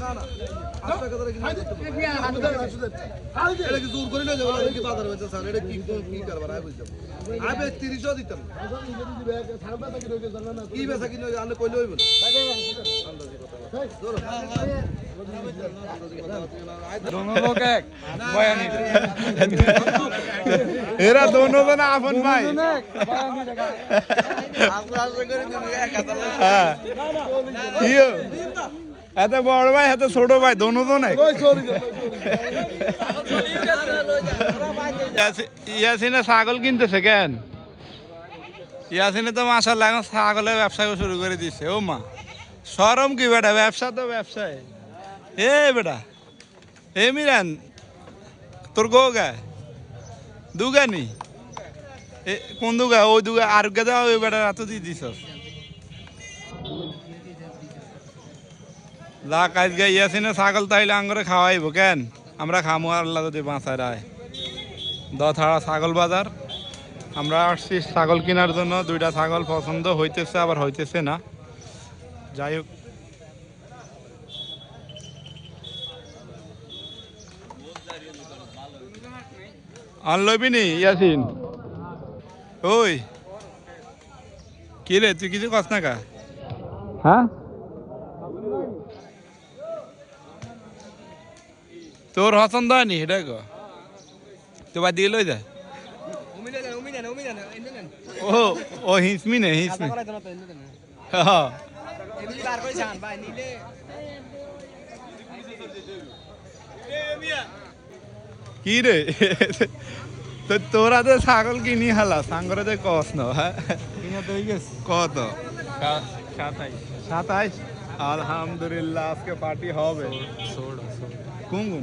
না না 8 টাকা ধরে কিনে এটা কি জোর করে না যাবো কি বাজার হইছে স্যার এটা কি করবার আই বুঝতাম আবে 30 দিতাম কি বেচা কিনে আনলে কইলে হইব दोनों लोग एक बयानी एरा दोनों जना अपन भाई यो এতে বড় ভাই এতে ছোট ভাই দোনো তো নাই ইয়াসিনে ছাগল কিনতেছে কেন ইয়াসিনে তো মাশাআল্লাহ এখন ছাগলের ব্যবসা শুরু করে দিছে ও মা শরম কি বেটা ব্যবসা তো ব্যবসায় এ বেটা এ মিরান তোর গো গা দুগা নি কোন দুগা ওই দুগা আর গা ওই বেটা রাত দিয়ে দিছ লাখ আজ গে ইয়াসিনে ছাগল তাইলে আঙ্গরে খাওয়াইব কেন আমরা খামো আল্লাহ যদি বাঁচায় রায় দথাড়া ছাগল বাজার আমরা আসছি ছাগল কেনার জন্য দুইটা ছাগল পছন্দ হইতেছে আবার হইতেছে না যাই হোক আনলবি নি ইয়াসিন ওই কি রে তুই কিছু কস না কা হ্যাঁ তোর পছন্দ হয়নি এটা গো তো বাদ দিয়ে লই যা ও ও হিসমি নে হিসমি হ্যাঁ কি রে তো তোরা তো ছাগল কিনি হালা সাঙ্গরে তো কস না হ্যাঁ কত 27 আলহামদুলিল্লাহ আজকে পার্টি হবে কোন কোন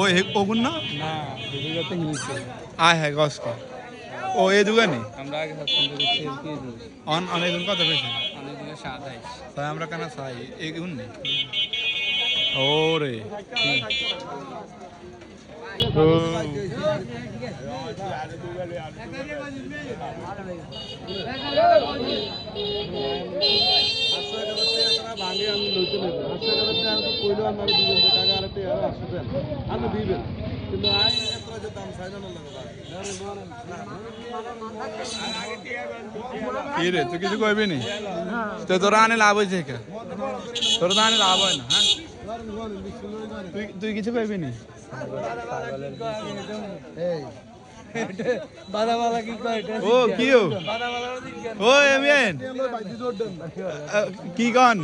ওই ওগুন না আয় হ্যাঁ গস ক ও এই দুগানি আমরা আগে অন অনেকজন কত পেয়েছে তাই আমরা কেন চাই এগুন নেই ওরে কি রে তুই কিছু কইবি নি তো তোরা আনে লাভ হয়েছে তোরা তো আনে লাভ হয় না হ্যাঁ তুই কিছু কইবি নি ও কি ও এমিয়েন কি কন